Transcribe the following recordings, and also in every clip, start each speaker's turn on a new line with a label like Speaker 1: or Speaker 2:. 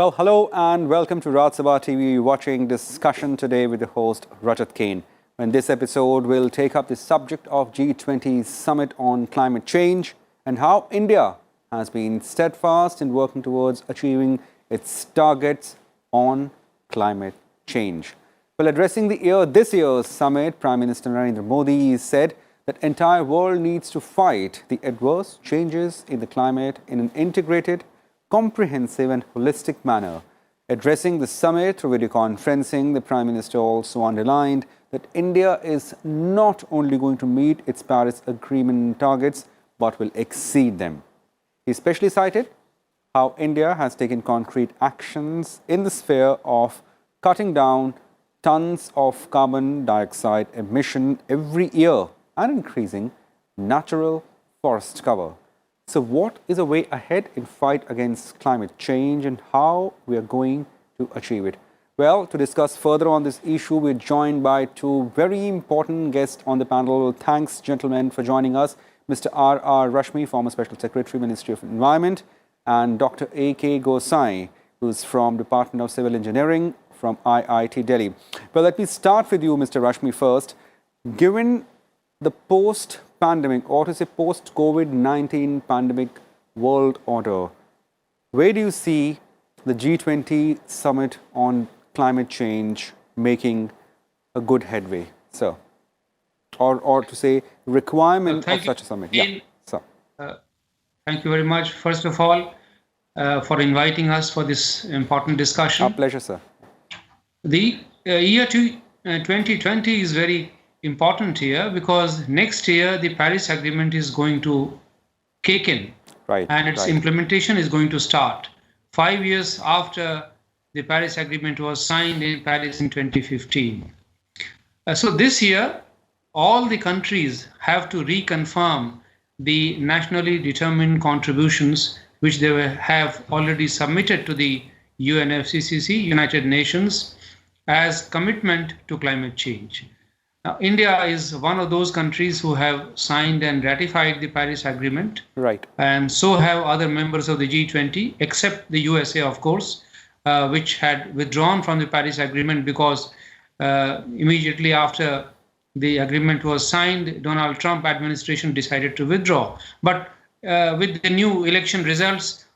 Speaker 1: Well, hello and welcome to Raj Sabha TV. You're watching discussion today with the host Rajat Kane. In this episode, we'll take up the subject of G20 Summit on climate change and how India has been steadfast in working towards achieving its targets on climate change. Well, addressing this year's summit, Prime Minister Narendra Modi said that the entire world needs to fight the adverse changes in the climate in an integrated, comprehensive and holistic manner. Addressing the summit through videoconferencing, the Prime Minister also underlined that India is not only going to meet its Paris Agreement targets, but will exceed them. He especially cited how India has taken concrete actions in the sphere of cutting down tons of carbon dioxide emission every year and increasing natural forest cover. So what is the way ahead in fight against climate change and how we are going to achieve it? Well, to discuss further on this issue, we're joined by two very important guests on the panel. Thanks, gentlemen, for joining us. Mr. R.R. Rashmi, former Special Secretary, Ministry of Environment, and Dr. A.K. Gosai, who's from Department of Civil Engineering from IIT Delhi. Well, let me start with you, Mr. Rashmi, first. Given the post-pandemic, or to say post-COVID-19 pandemic world order, where do you see the G20 Summit on climate change making a good headway, sir? Or to say requirement of such a summit?
Speaker 2: Yeah, sir. Thank you very much, first of all, for inviting us for this important discussion.
Speaker 1: Our pleasure, sir.
Speaker 2: The year 2020 is very important here because next year the Paris Agreement is going to kick in, and its implementation is going to start 5 years after the Paris Agreement was signed in Paris in 2015. So this year, all the countries have to reconfirm the nationally determined contributions which they have already submitted to the UNFCCC, United Nations, as commitment to climate change. Now, India is one of those countries who have signed and ratified the Paris Agreement.
Speaker 1: Right.
Speaker 2: And so have other members of the G20, except the USA, of course, which had withdrawn from the Paris Agreement because immediately after the agreement was signed, Donald Trump administration decided to withdraw. But with the new election results,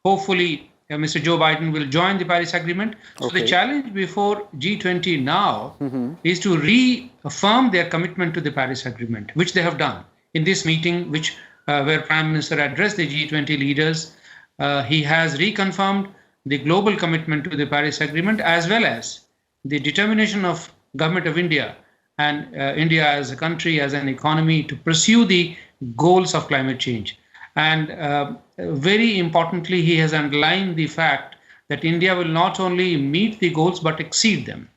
Speaker 2: hopefully Mr. Joe Biden will join the Paris Agreement. So the challenge before G20 now is to reaffirm their commitment to the Paris Agreement, which they have done in this meeting, which where Prime Minister addressed the G20 leaders. He has reconfirmed the global commitment to the Paris Agreement, as well as the determination of Government of India and India as a country, as an economy, to pursue the goals of climate change. And very importantly, he has underlined the fact that India will not only meet the goals, but exceed them.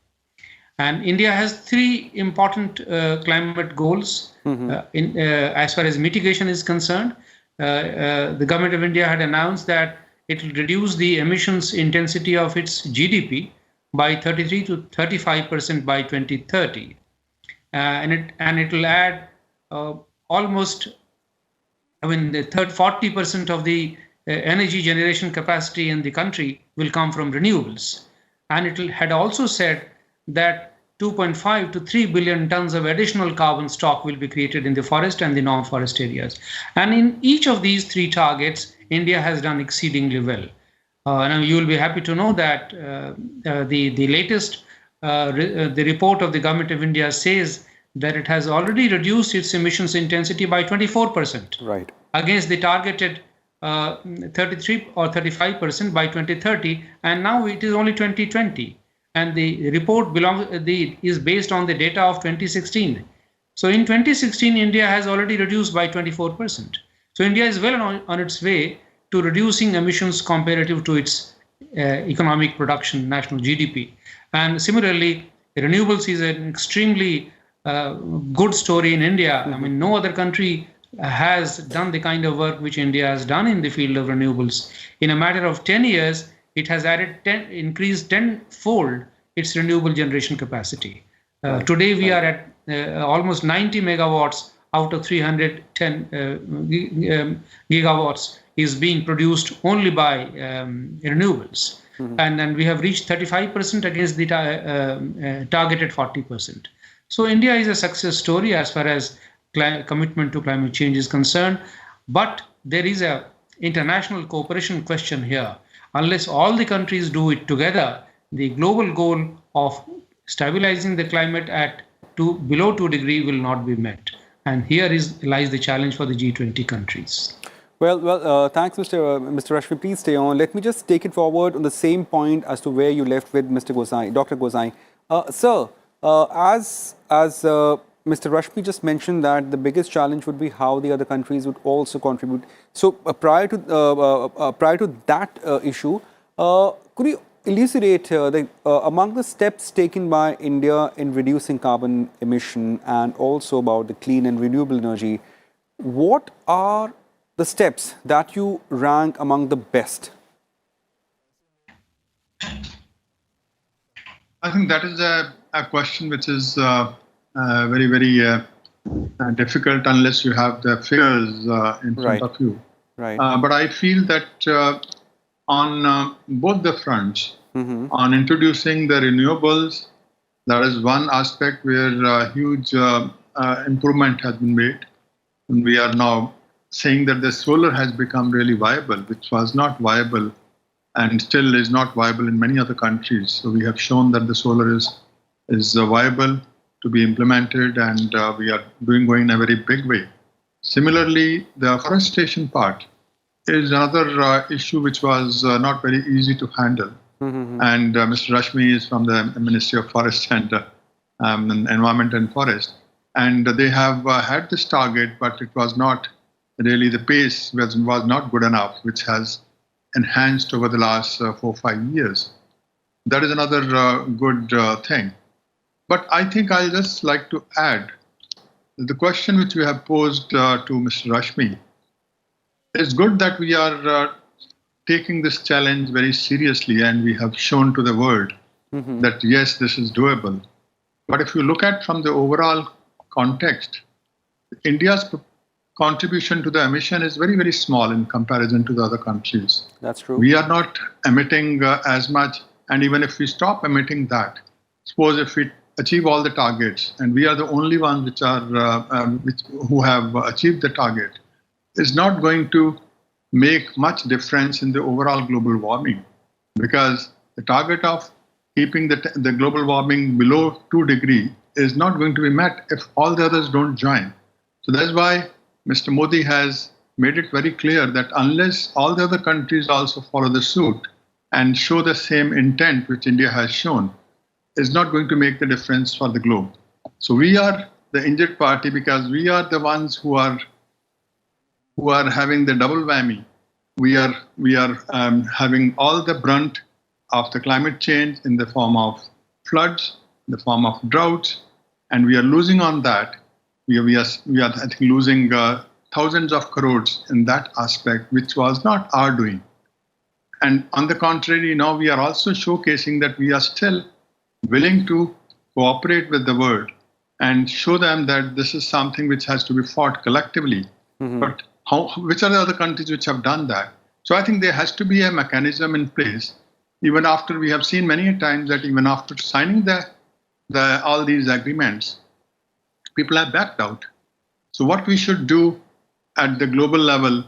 Speaker 2: And India has three important climate goals as far as mitigation is concerned. The Government of India had announced that it will reduce the emissions intensity of its GDP by 33 to 35% by 2030. And it will add almost, the 40% of the energy generation capacity in the country will come from renewables. And it had also said that 2.5 to 3 billion tons of additional carbon stock will be created in the forest and the non-forest areas. And in each of these three targets, India has done exceedingly well. Now you will be happy to know that the latest the report of the Government of India says that it has already reduced its emissions intensity by 24%, against the targeted 33 or 35% by 2030, and now it is only 2020. And the report is based on the data of 2016. So in 2016, India has already reduced by 24%. So India is well on its way to reducing emissions comparative to its economic production, national GDP. And similarly, renewables is an extremely good story in India. I mean, no other country has done the kind of work which India has done in the field of renewables. In a matter of 10 years, it has increased tenfold its renewable generation capacity. Today, we are at almost 90 megawatts out of 310 gigawatts is being produced only by renewables. and we have reached 35% against the targeted 40%. So India is a success story as far as commitment to climate change is concerned, but there is a international cooperation question here. Unless all the countries do it together, the global goal of stabilizing the climate at below 2 degrees will not be met. And here lies the challenge for the G20 countries.
Speaker 1: Well, thanks, Mr. Rashmi. Please stay on. Let me just take it forward on the same point as to where you left with Mr. Gosai, Dr. Gosai. Sir, as Mr. Rashmi just mentioned that the biggest challenge would be how the other countries would also contribute. So prior to that issue, could you elucidate among the steps taken by India in reducing carbon emission and also about the clean and renewable energy, what are the steps that you rank among the best?
Speaker 3: I think that is a question which is very, very difficult unless you have the figures in front of you.
Speaker 1: Right.
Speaker 3: But I feel that on both the fronts, on introducing the renewables, that is one aspect where huge improvement has been made. And we are now saying that the solar has become really viable, which was not viable and still is not viable in many other countries. So we have shown that the solar is viable to be implemented, and we are going in a very big way. Similarly, the forestation part is another issue which was not very easy to handle. And Mr. Rashmi is from the Ministry of Forest and Environment and Forest. And they have had this target, but it was not really, the pace was not good enough, which has enhanced over the last 4 or 5 years. That is another good thing. But I think I'll just like to add the question which we have posed to Mr. Rashmi. It's good that we are taking this challenge very seriously, and we have shown to the world that yes, this is doable. But if you look at from the overall context, India's contribution to the emission is very, very small in comparison to the other countries.
Speaker 1: That's true.
Speaker 3: We are not emitting as much, and even if we stop emitting that, suppose if we achieve all the targets, and we are the only ones which are who have achieved the target, is not going to make much difference in the overall global warming, because the target of keeping the global warming below 2 degrees is not going to be met if all the others don't join. So that's why Mr. Modi has made it very clear that unless all the other countries also follow the suit and show the same intent which India has shown, is not going to make the difference for the globe. So we are the injured party because we are the ones who are having the double whammy. We are having all the brunt of the climate change in the form of floods, in the form of droughts, and we are losing on that. We are I think losing thousands of crores in that aspect, which was not our doing. And on the contrary, now we are also showcasing that we are still willing to cooperate with the world and show them that this is something which has to be fought collectively. But which are the other countries which have done that? So I think there has to be a mechanism in place. Even after, we have seen many times that even after signing all these agreements, people have backed out. So what we should do at the global level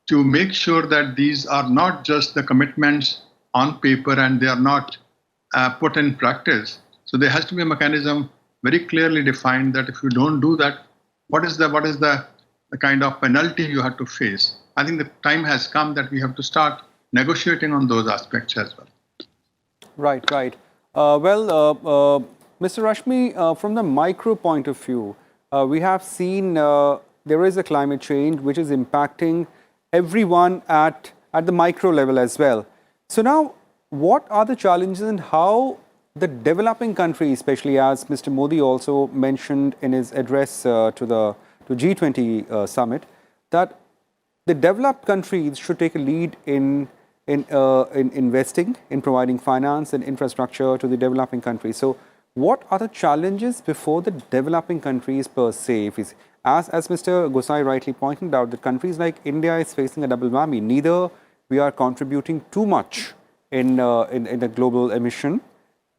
Speaker 3: to make sure that these are not just the commitments on paper and they are not put in practice. So there has to be a mechanism very clearly defined that if you don't do that, what is the kind of penalty you have to face. I think the time has come that we have to start negotiating on those aspects as well.
Speaker 1: Right. Mr. Rashmi, from the micro point of view, we have seen there is a climate change which is impacting everyone at the micro level as well. So now, what are the challenges and how the developing countries, especially as Mr. Modi also mentioned in his address to G20 summit, that the developed countries should take a lead in investing, in providing finance and infrastructure to the developing countries. So what are the challenges before the developing countries per se? As Mr. Gosai rightly pointed out, that countries like India is facing a double whammy. Neither we are contributing too much in the global emission,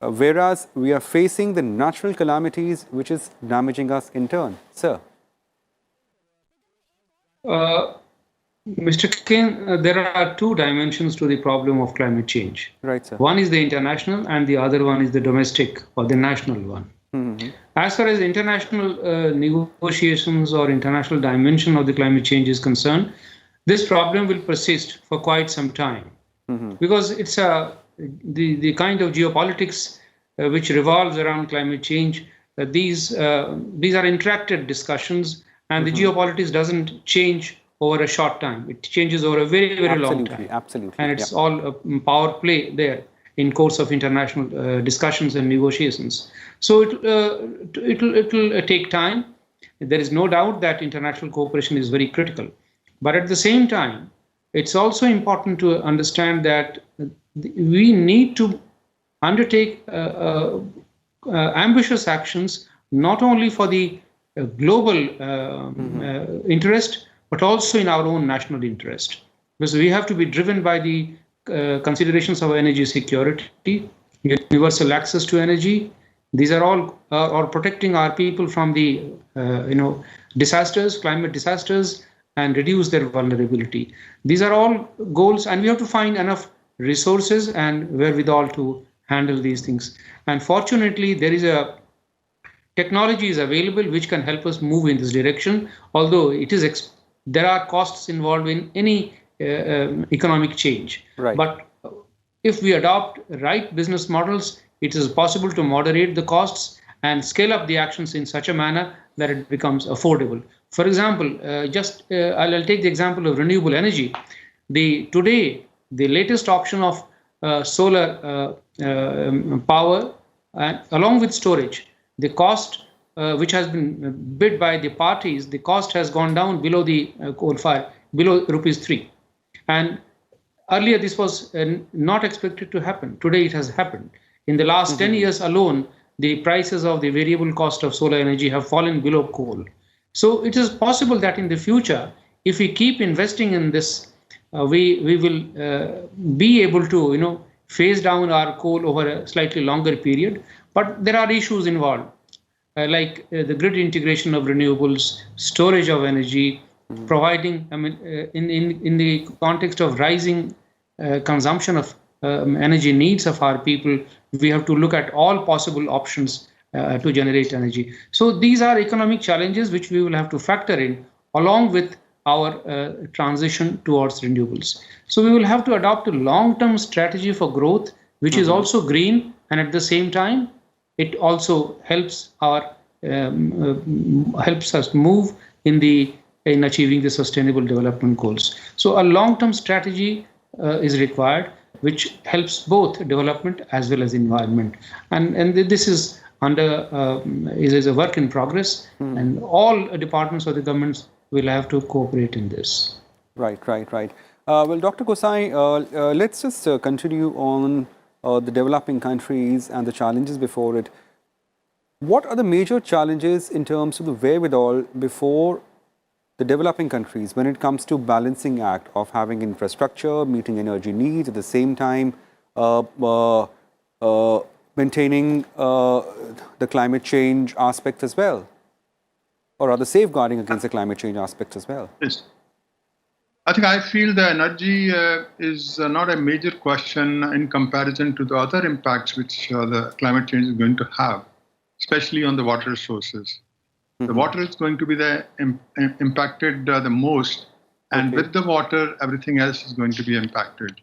Speaker 1: whereas we are facing the natural calamities which is damaging us in turn. Sir.
Speaker 2: Mr. Kane, there are two dimensions to the problem of climate change.
Speaker 1: Right, sir.
Speaker 2: One is the international and the other one is the domestic or the national one.
Speaker 1: Mm-hmm.
Speaker 2: As far as international negotiations or international dimension of the climate change is concerned, this problem will persist for quite some time, because it's the kind of geopolitics which revolves around climate change. These are interacted discussions, and the geopolitics doesn't change over a short time. It changes over a very, very long time.
Speaker 1: Absolutely.
Speaker 2: And it's all a power play there in course of international discussions and negotiations. So it'll take time. There is no doubt that international cooperation is very critical. But at the same time, it's also important to understand that we need to undertake ambitious actions, not only for the global interest, but also in our own national interest. Because we have to be driven by the considerations of energy security, universal access to energy. These are all or protecting our people from the disasters, climate disasters, and reduce their vulnerability. These are all goals, and we have to find enough resources and wherewithal to handle these things. And fortunately, there is a technology is available which can help us move in this direction, although there are costs involved in any economic change.
Speaker 1: Right.
Speaker 2: But if we adopt right business models, it is possible to moderate the costs and scale up the actions in such a manner that it becomes affordable. For example, I'll take the example of renewable energy. Today, the latest auction of solar power, along with storage, the cost which has been bid by the parties, the cost has gone down below the coal fire, below ₹3. And earlier this was not expected to happen. Today it has happened. In the last 10 years alone, the prices of the variable cost of solar energy have fallen below coal. So it is possible that in the future, if we keep investing in this, we will be able to phase down our coal over a slightly longer period. But there are issues involved, like the grid integration of renewables, storage of energy, providing, in the context of rising consumption of energy needs of our people, we have to look at all possible options to generate energy. So these are economic challenges which we will have to factor in along with our transition towards renewables. So we will have to adopt a long-term strategy for growth, which is also green, and at the same time, it also helps us move in achieving the sustainable development goals. So a long-term strategy is required, which helps both development as well as environment. And this is is a work in progress, and all departments of the governments will have to cooperate in this.
Speaker 1: Right. Well, Dr. Gosai, let's just continue on the developing countries and the challenges before it. What are the major challenges in terms of the wherewithal before the developing countries when it comes to balancing act of having infrastructure, meeting energy needs, at the same time maintaining the climate change aspect as well, or rather safeguarding against the climate change aspect as well?
Speaker 3: Yes. I feel the energy is not a major question in comparison to the other impacts which the climate change is going to have, especially on the water sources. The water is going to be impacted the most, and with the water, everything else is going to be impacted.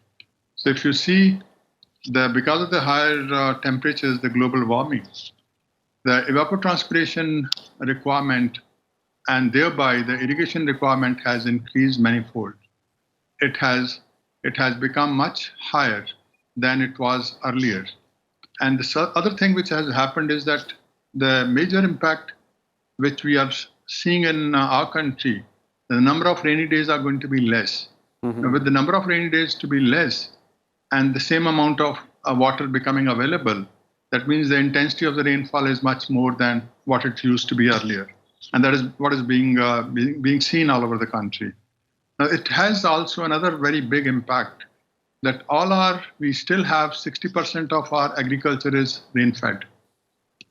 Speaker 3: So if you see, because of the higher temperatures, the global warming, the evapotranspiration requirement and thereby the irrigation requirement has increased manifold. It has become much higher than it was earlier. And the other thing which has happened is that the major impact which we are seeing in our country, the number of rainy days are going to be less. With the number of rainy days to be less and the same amount of water becoming available, that means the intensity of the rainfall is much more than what it used to be earlier. And that is what is being seen all over the country. Now, it has also another very big impact, that we still have 60% of our agriculture is rain-fed.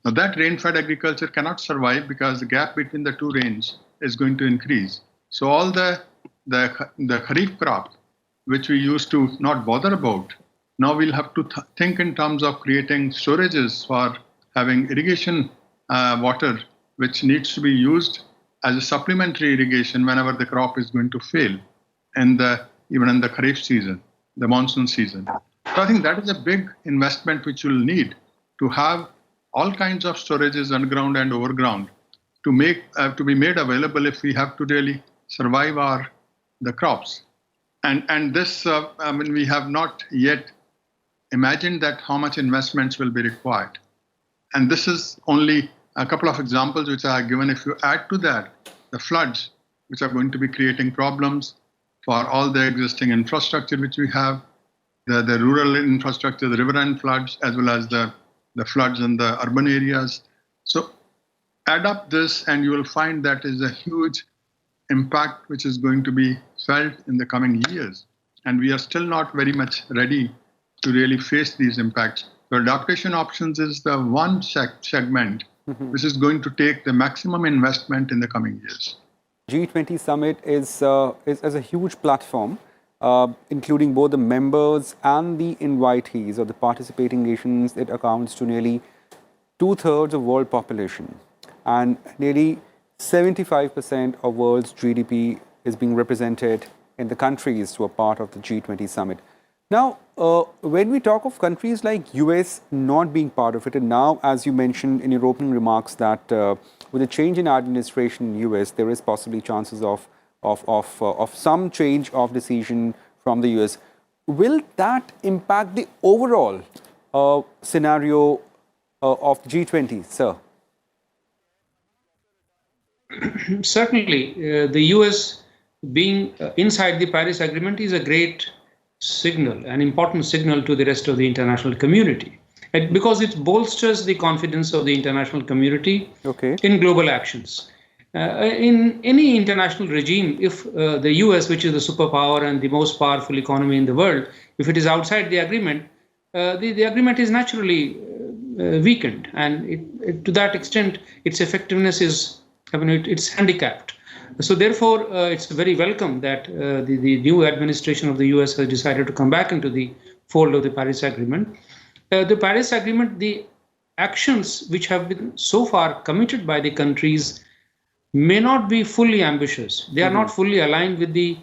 Speaker 3: Now that rain-fed agriculture cannot survive because the gap between the two rains is going to increase. So all the kharif crop, which we used to not bother about, now we'll have to think in terms of creating storages for having irrigation water, which needs to be used as a supplementary irrigation whenever the crop is going to fail, even in the kharif season, the monsoon season. So I think that is a big investment which we'll need to have all kinds of storages underground and overground to be made available if we have to really survive the crops. And this, we have not yet imagined that how much investments will be required. And this is only a couple of examples which are given. If you add to that the floods, which are going to be creating problems for all the existing infrastructure which we have, the rural infrastructure, the riverine floods, as well as the floods in the urban areas. So add up this and you will find that is a huge impact which is going to be felt in the coming years. And we are still not very much ready to really face these impacts. So adaptation options is the one segment which is going to take the maximum investment in the coming years.
Speaker 1: G20 Summit is a huge platform, including both the members and the invitees or the participating nations. It accounts to nearly 2/3 of world population, and nearly 75% of world's GDP is being represented in the countries who are part of the G20 Summit. Now, when we talk of countries like US not being part of it, and now, as you mentioned in your opening remarks, that with a change in administration in US, there is possibly chances of some change of decision from the US. Will that impact the overall scenario of G20, sir?
Speaker 2: Certainly, the US being inside the Paris Agreement is a great signal, an important signal to the rest of the international community, and because it bolsters the confidence of the international community in global actions. In any international regime, if the US, which is the superpower and the most powerful economy in the world, if it is outside the agreement, the agreement is naturally weakened, and to that extent, its effectiveness is, it's handicapped. So therefore, it's very welcome that the new administration of the US has decided to come back into the fold of the Paris Agreement. The Paris Agreement, the actions which have been so far committed by the countries may not be fully ambitious. They are not fully aligned with the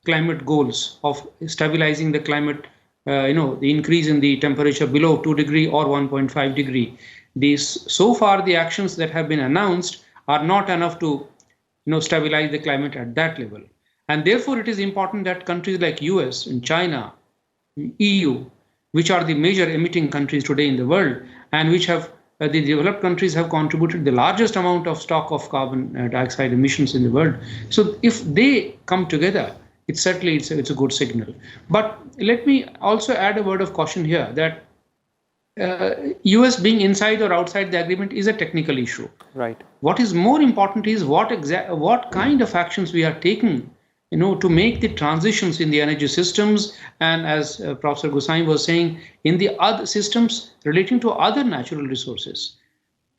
Speaker 2: climate goals of stabilizing the climate, the increase in the temperature below 2 degrees or 1.5 degrees. So far, the actions that have been announced are not enough to stabilize the climate at that level. And therefore, it is important that countries like US and China, EU, which are the major emitting countries today in the world, and which have the developed countries have contributed the largest amount of stock of carbon dioxide emissions in the world. So if they come together, it's a good signal. But let me also add a word of caution here that US being inside or outside the agreement is a technical issue.
Speaker 1: Right.
Speaker 2: What is more important is what kind of actions we are taking, to make the transitions in the energy systems, and as Professor Goswami was saying, in the other systems relating to other natural resources.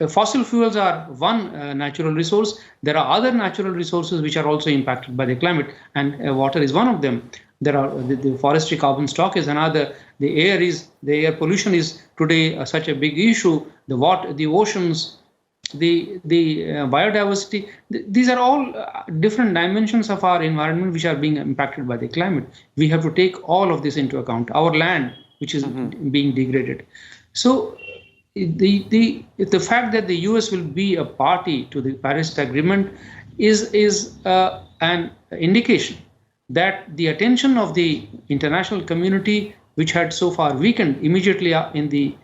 Speaker 2: Fossil fuels are one natural resource. There are other natural resources which are also impacted by the climate, and water is one of them. There are the forestry carbon stock is another. The air pollution is today such a big issue. The water, the oceans, the biodiversity. These are all different dimensions of our environment which are being impacted by the climate. We have to take all of this into account. Our land, which is being degraded. So the fact that the US will be a party to the Paris Agreement is an indication that the attention of the international community, which had so far weakened immediately in the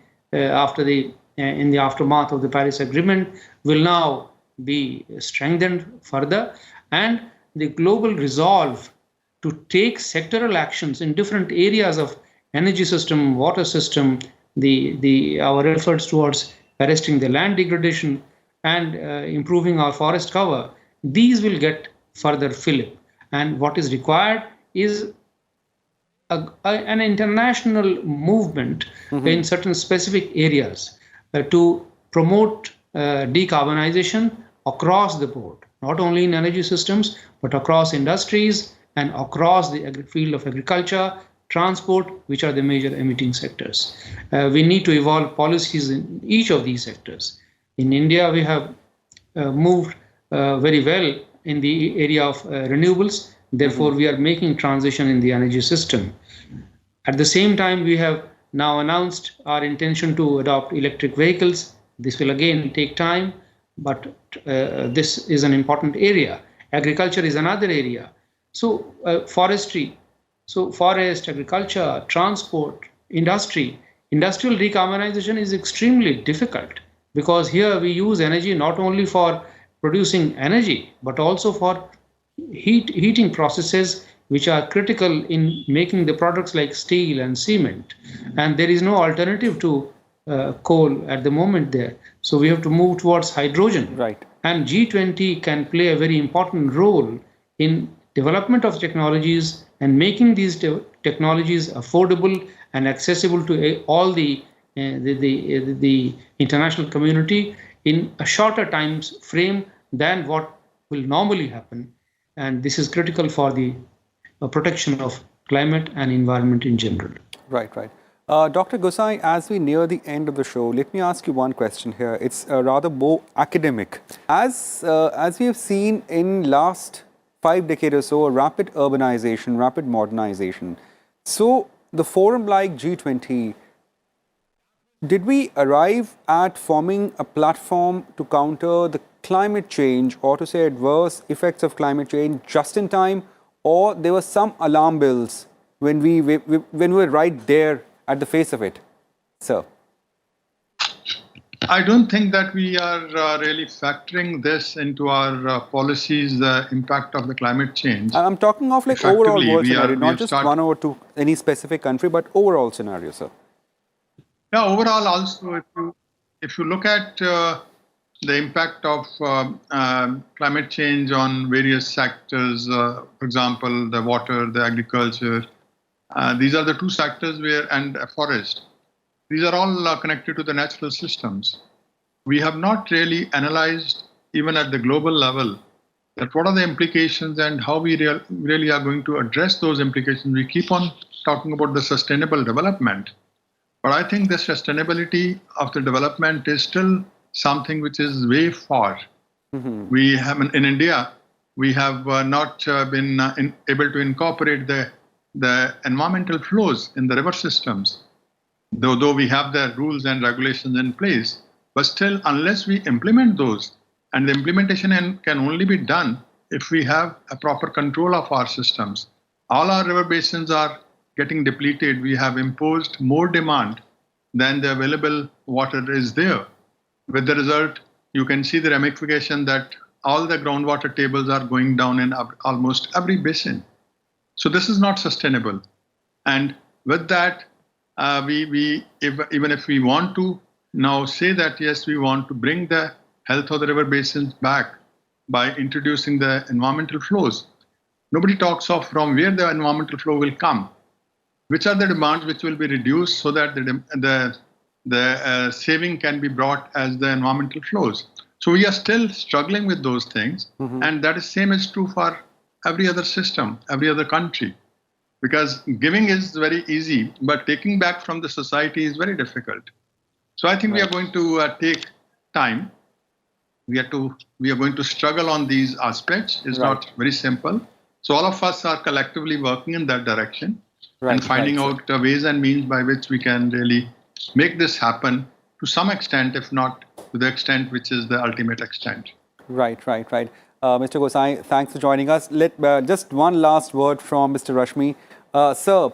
Speaker 2: aftermath of the Paris Agreement, will now be strengthened further, and the global resolve to take sectoral actions in different areas of energy system, water system, our efforts towards arresting the land degradation and improving our forest cover, these will get further fillip. And what is required is an international movement in certain specific areas to promote decarbonization across the board, not only in energy systems, but across industries and across the field of agriculture, transport, which are the major emitting sectors. We need to evolve policies in each of these sectors. In India, we have moved very well in the area of renewables. Therefore, we are making transition in the energy system. At the same time, we have now announced our intention to adopt electric vehicles. This will again take time, but this is an important area. Agriculture is another area. So forestry, so forest, agriculture, transport, industry. Industrial decarbonization is extremely difficult because here we use energy not only for producing energy, but also for heating processes which are critical in making the products like steel and cement. And there is no alternative to coal at the moment there. So we have to move towards hydrogen.
Speaker 1: Right.
Speaker 2: And G20 can play a very important role in development of technologies and making these technologies affordable and accessible to all the international community in a shorter time frame than what will normally happen. And this is critical for the protection of climate and environment in general.
Speaker 1: Right, right. Dr. Gosai, as we near the end of the show, let me ask you one question here. It's rather more academic. As we have seen in last 5 decades or so, rapid urbanization, rapid modernization. So the forum like G20, did we arrive at forming a platform to counter the climate change or to say adverse effects of climate change just in time, or there were some alarm bells when we were right there at the face of it, sir?
Speaker 3: I don't think that we are really factoring this into our policies, the impact of the climate change.
Speaker 1: I'm talking of like overall world scenario, not just one or two, any specific country, but overall scenario, sir.
Speaker 3: Yeah, overall also, if you look at the impact of climate change on various sectors, for example, the water, the agriculture, these are the two sectors and forest. These are all connected to the natural systems. We have not really analyzed, even at the global level, that what are the implications and how we really are going to address those implications. We keep on talking about the sustainable development, but I think the sustainability of the development is still something which is way far. We have in India, we have not been able to incorporate the environmental flows in the river systems. Though we have the rules and regulations in place, but still, unless we implement those, and the implementation can only be done if we have a proper control of our systems. All our river basins are getting depleted. We have imposed more demand than the available water is there. With the result, you can see the ramification that all the groundwater tables are going down in almost every basin. So this is not sustainable. And with that, even if we want to now say that, yes, we want to bring the health of the river basins back by introducing the environmental flows, nobody talks of from where the environmental flow will come, which are the demands which will be reduced so that the saving can be brought as the environmental flows. So we are still struggling with those things, and that is same is true for every other system, every other country. Because giving is very easy, but taking back from the society is very difficult. So I think we are going to take time. We are going to struggle on these aspects. It's not very simple. So all of us are collectively working in that direction and finding out ways and means by which we can really make this happen to some extent, if not to the extent which is the ultimate extent.
Speaker 1: Right. Mr. Gosai, thanks for joining us. Just one last word from Mr. Rashmi. Sir,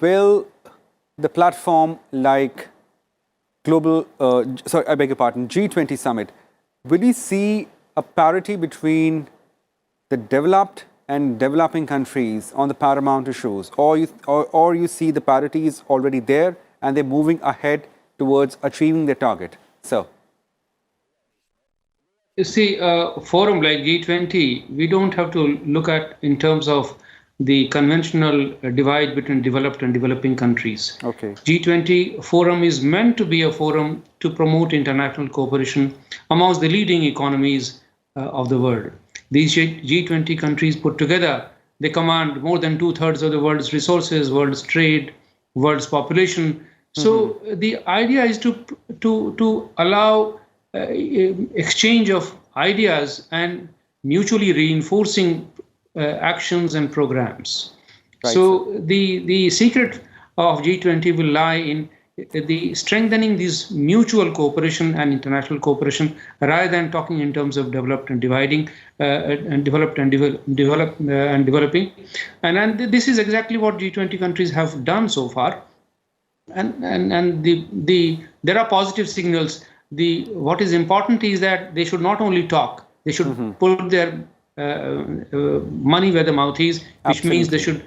Speaker 1: will the platform like G20 Summit, will we see a parity between the developed and developing countries on the paramount issues? Or you see the parity is already there and they're moving ahead towards achieving their target? Sir.
Speaker 2: You see, a forum like G20, we don't have to look at in terms of the conventional divide between developed and developing countries.
Speaker 1: Okay.
Speaker 2: G20 Forum is meant to be a forum to promote international cooperation amongst the leading economies of the world. These G20 countries put together, they command more than 2/3 of the world's resources, world's trade, world's population. So the idea is to allow exchange of ideas and mutually reinforcing actions and programs.
Speaker 1: Right,
Speaker 2: so the secret of G20 will lie in the strengthening this mutual cooperation and international cooperation rather than talking in terms of developed and dividing and developed and developing. And this is exactly what G20 countries have done so far. And there are positive signals. What is important is that they should not only talk, they should put their money where the mouth is, which means they should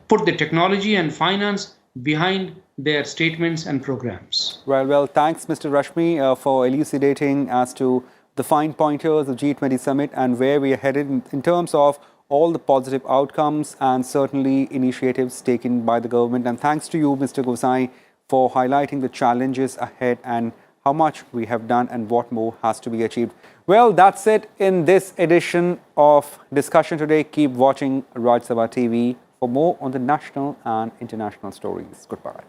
Speaker 2: put the technology and finance behind their statements and programs.
Speaker 1: Well, thanks, Mr. Rashmi, for elucidating as to the fine pointers of G20 Summit and where we are headed in terms of all the positive outcomes and certainly initiatives taken by the government. And thanks to you, Mr. Gosai, for highlighting the challenges ahead and how much we have done and what more has to be achieved. Well, that's it in this edition of Discussion Today. Keep watching Rajya Sabha TV for more on the national and international stories. Goodbye.